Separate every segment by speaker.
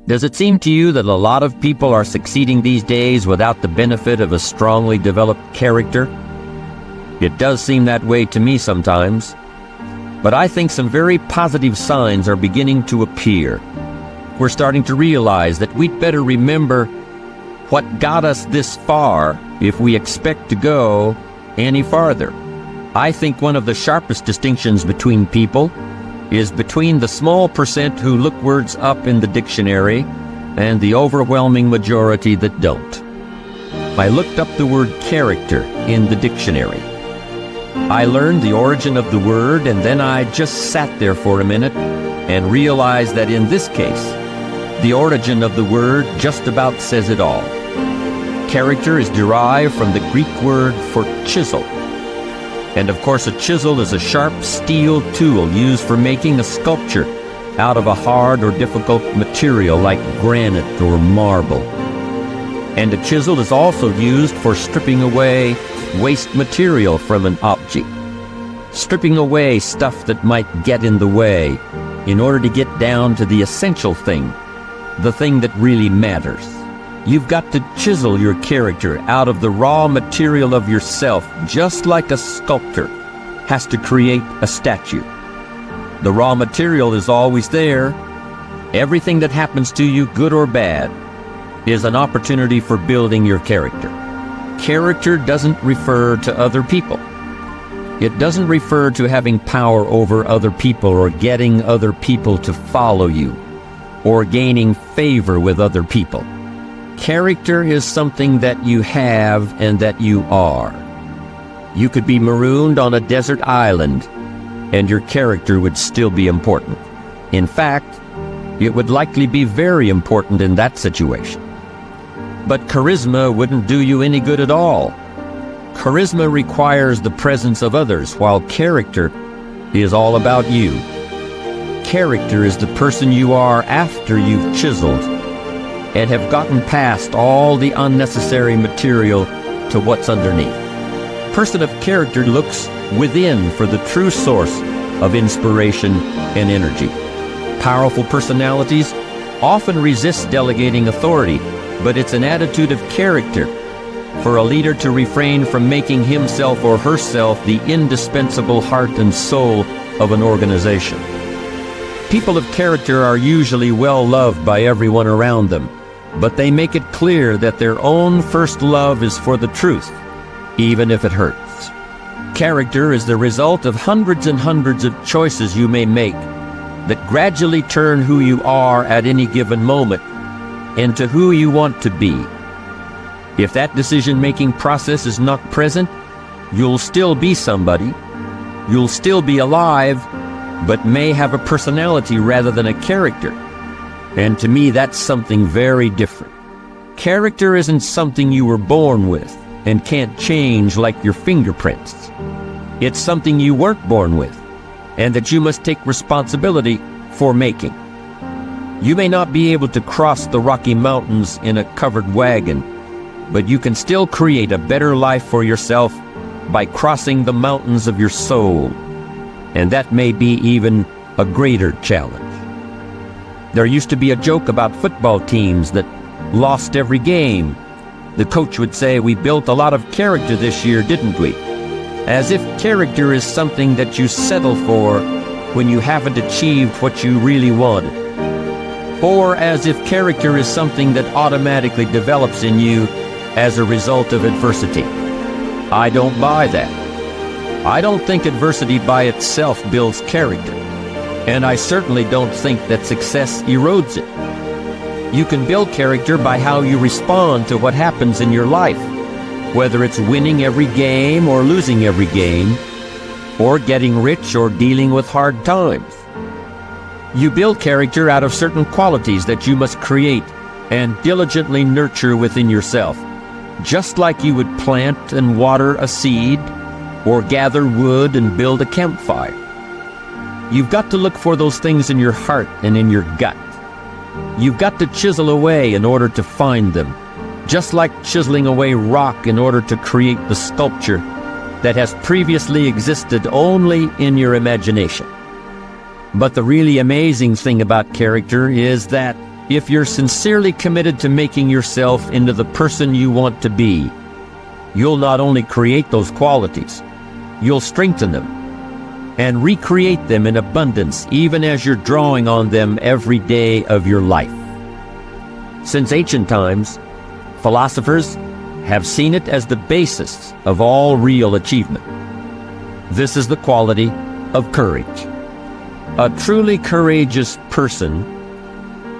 Speaker 1: Does it seem to you that a lot of people are succeeding these days without the benefit of a strongly developed character? It does seem that way to me sometimes. But I think some very positive signs are beginning to appear. We're starting to realize that we'd better remember what got us this far if we expect to go any farther. I think one of the sharpest distinctions between people is between the small percent who look words up in the dictionary and the overwhelming majority that don't. I looked up the word character in the dictionary. I learned the origin of the word, and then I just sat there for a minute and realized that in this case, the origin of the word just about says it all. Character is derived from the Greek word for chisel. And of course, a chisel is a sharp steel tool used for making a sculpture out of a hard or difficult material like granite or marble. And a chisel is also used for stripping away waste material from an object, stripping away stuff that might get in the way in order to get down to the essential thing, the thing that really matters. You've got to chisel your character out of the raw material of yourself, just like a sculptor has to create a statue. The raw material is always there. Everything that happens to you, good or bad, is an opportunity for building your character. Character doesn't refer to other people. It doesn't refer to having power over other people or getting other people to follow you or gaining favor with other people. Character is something that you have and that you are. You could be marooned on a desert island and your character would still be important. In fact, it would likely be very important in that situation. But charisma wouldn't do you any good at all. Charisma requires the presence of others, while character is all about you. Character is the person you are after you've chiseled and have gotten past all the unnecessary material to what's underneath. A person of character looks within for the true source of inspiration and energy. Powerful personalities often resist delegating authority, but it's an attitude of character for a leader to refrain from making himself or herself the indispensable heart and soul of an organization. People of character are usually well loved by everyone around them, but they make it clear that their own first love is for the truth, even if it hurts. Character is the result of hundreds and hundreds of choices you may make that gradually turn who you are at any given moment into who you want to be. If that decision-making process is not present, you'll still be somebody, you'll still be alive, but may have a personality rather than a character. And to me, that's something very different. Character isn't something you were born with and can't change like your fingerprints. It's something you weren't born with and that you must take responsibility for making. You may not be able to cross the Rocky Mountains in a covered wagon, but you can still create a better life for yourself by crossing the mountains of your soul. And that may be even a greater challenge. There used to be a joke about football teams that lost every game. The coach would say, "We built a lot of character this year, didn't we?" As if character is something that you settle for when you haven't achieved what you really wanted. Or as if character is something that automatically develops in you as a result of adversity. I don't buy that. I don't think adversity by itself builds character, and I certainly don't think that success erodes it. You can build character by how you respond to what happens in your life, whether it's winning every game or losing every game, or getting rich or dealing with hard times. You build character out of certain qualities that you must create and diligently nurture within yourself, just like you would plant and water a seed or gather wood and build a campfire. You've got to look for those things in your heart and in your gut. You've got to chisel away in order to find them, just like chiseling away rock in order to create the sculpture that has previously existed only in your imagination. But the really amazing thing about character is that if you're sincerely committed to making yourself into the person you want to be, you'll not only create those qualities, you'll strengthen them and recreate them in abundance, even as you're drawing on them every day of your life. Since ancient times, philosophers have seen it as the basis of all real achievement. This is the quality of courage. A truly courageous person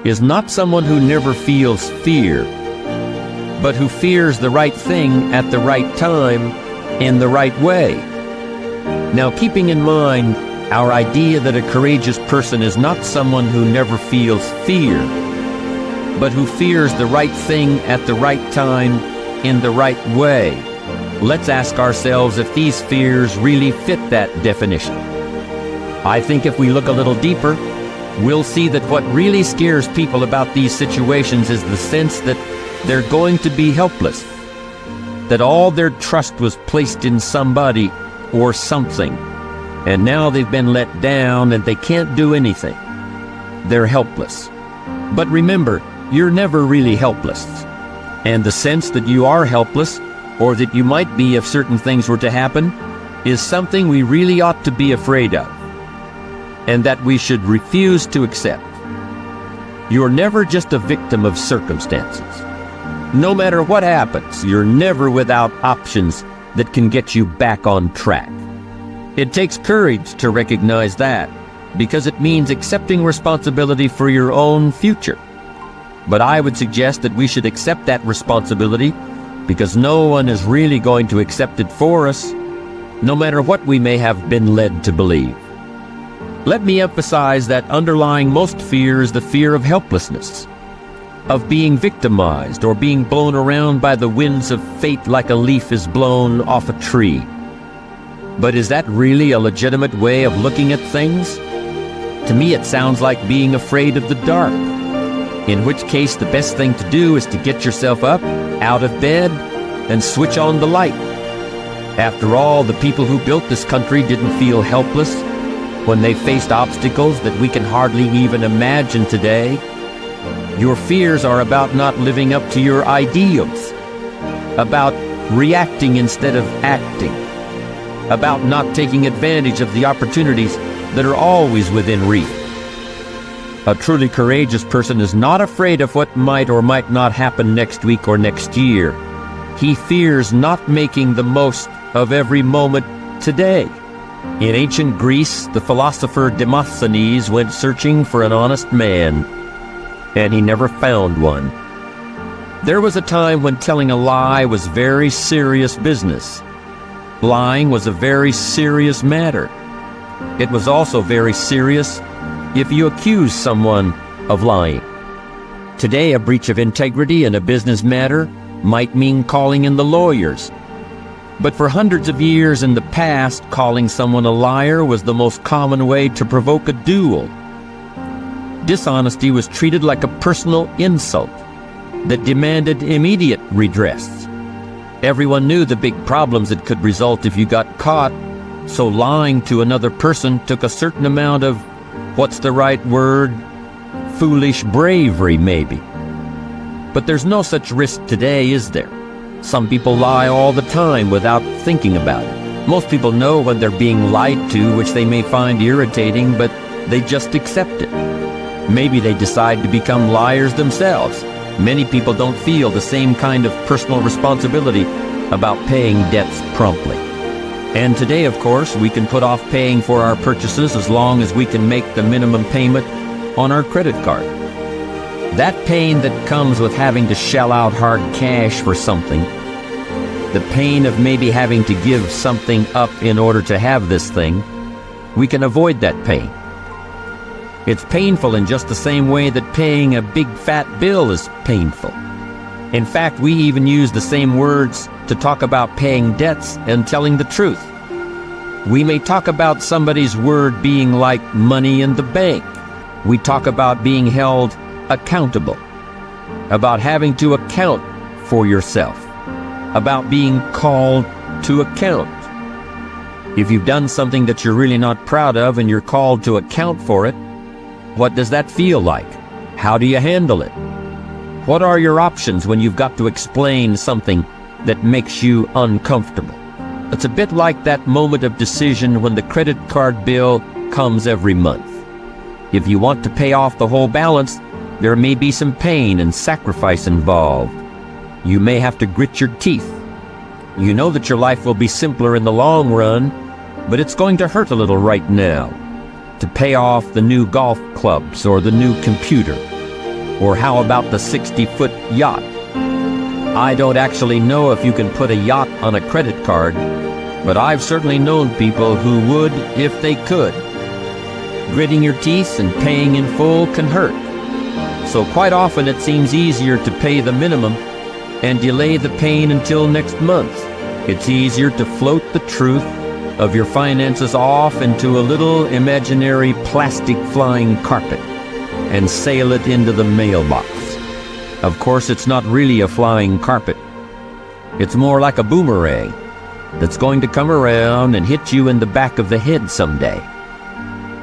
Speaker 1: is not someone who never feels fear, but who fears the right thing at the right time in the right way. Now, keeping in mind our idea that a courageous person is not someone who never feels fear, but who fears the right thing at the right time in the right way, let's ask ourselves if these fears really fit that definition. I think if we look a little deeper, we'll see that what really scares people about these situations is the sense that they're going to be helpless, that all their trust was placed in somebody or something, and now they've been let down and they can't do anything. They're helpless. But remember, you're never really helpless. And the sense that you are helpless, or that you might be if certain things were to happen, is something we really ought to be afraid of, and that we should refuse to accept. You're never just a victim of circumstances. No matter what happens, you're never without options that can get you back on track. It takes courage to recognize that, because it means accepting responsibility for your own future. But I would suggest that we should accept that responsibility because no one is really going to accept it for us, no matter what we may have been led to believe. Let me emphasize that underlying most fear is the fear of helplessness, of being victimized or being blown around by the winds of fate like a leaf is blown off a tree. But is that really a legitimate way of looking at things? To me, it sounds like being afraid of the dark, in which case the best thing to do is to get yourself up, out of bed, and switch on the light. After all, the people who built this country didn't feel helpless when they faced obstacles that we can hardly even imagine today. Your fears are about not living up to your ideals, about reacting instead of acting, about not taking advantage of the opportunities that are always within reach. A truly courageous person is not afraid of what might or might not happen next week or next year. He fears not making the most of every moment today. In ancient Greece, the philosopher Demosthenes went searching for an honest man, and he never found one. There was a time when telling a lie was very serious business. Lying was a very serious matter. It was also very serious if you accuse someone of lying. Today, a breach of integrity in a business matter might mean calling in the lawyers. But for hundreds of years in the past, calling someone a liar was the most common way to provoke a duel. Dishonesty was treated like a personal insult that demanded immediate redress. Everyone knew the big problems that could result if you got caught, so lying to another person took a certain amount of, what's the right word? Foolish bravery, maybe. But there's no such risk today, is there? Some people lie all the time without thinking about it. Most people know when they're being lied to, which they may find irritating, but they just accept it. Maybe they decide to become liars themselves. Many people don't feel the same kind of personal responsibility about paying debts promptly. And today, of course, we can put off paying for our purchases as long as we can make the minimum payment on our credit card. That pain that comes with having to shell out hard cash for something, the pain of maybe having to give something up in order to have this thing, we can avoid that pain. It's painful in just the same way that paying a big fat bill is painful. In fact, we even use the same words to talk about paying debts and telling the truth. We may talk about somebody's word being like money in the bank. We talk about being held accountable, about having to account for yourself, about being called to account. If you've done something that you're really not proud of and you're called to account for it, what does that feel like? How do you handle it? What are your options when you've got to explain something that makes you uncomfortable? It's a bit like that moment of decision when the credit card bill comes every month. If you want to pay off the whole balance, there may be some pain and sacrifice involved. You may have to grit your teeth. You know that your life will be simpler in the long run, but it's going to hurt a little right now. To pay off the new golf clubs or the new computer. Or how about the 60-foot yacht? I don't actually know if you can put a yacht on a credit card, but I've certainly known people who would if they could. Gritting your teeth and paying in full can hurt. So quite often it seems easier to pay the minimum and delay the pain until next month. It's easier to float the truth of your finances off into a little imaginary plastic flying carpet and sail it into the mailbox. Of course, it's not really a flying carpet. It's more like a boomerang that's going to come around and hit you in the back of the head someday.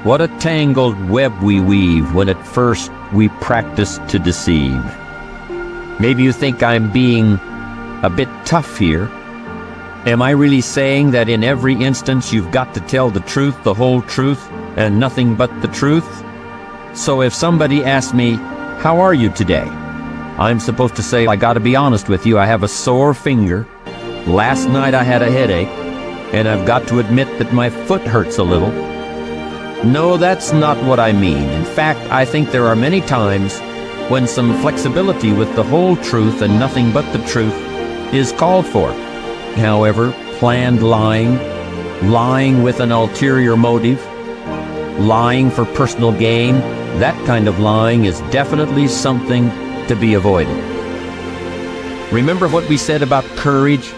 Speaker 1: What a tangled web we weave when at first we practice to deceive. Maybe you think I'm being a bit tough here. Am I really saying that in every instance you've got to tell the truth, the whole truth, and nothing but the truth? So if somebody asks me, "How are you today?" I'm supposed to say, "I gotta be honest with you, I have a sore finger. Last night I had a headache, and I've got to admit that my foot hurts a little." No, that's not what I mean. In fact, I think there are many times when some flexibility with the whole truth and nothing but the truth is called for. However, planned lying, lying with an ulterior motive, lying for personal gain, that kind of lying is definitely something to be avoided. Remember what we said about courage?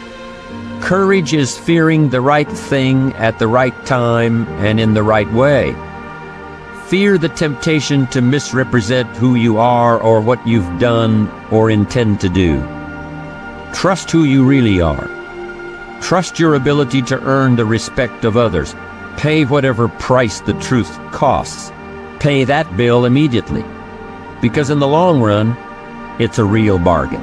Speaker 1: Courage is fearing the right thing at the right time and in the right way. Fear the temptation to misrepresent who you are or what you've done or intend to do. Trust who you really are. Trust your ability to earn the respect of others. Pay whatever price the truth costs. Pay that bill immediately, because in the long run, it's a real bargain.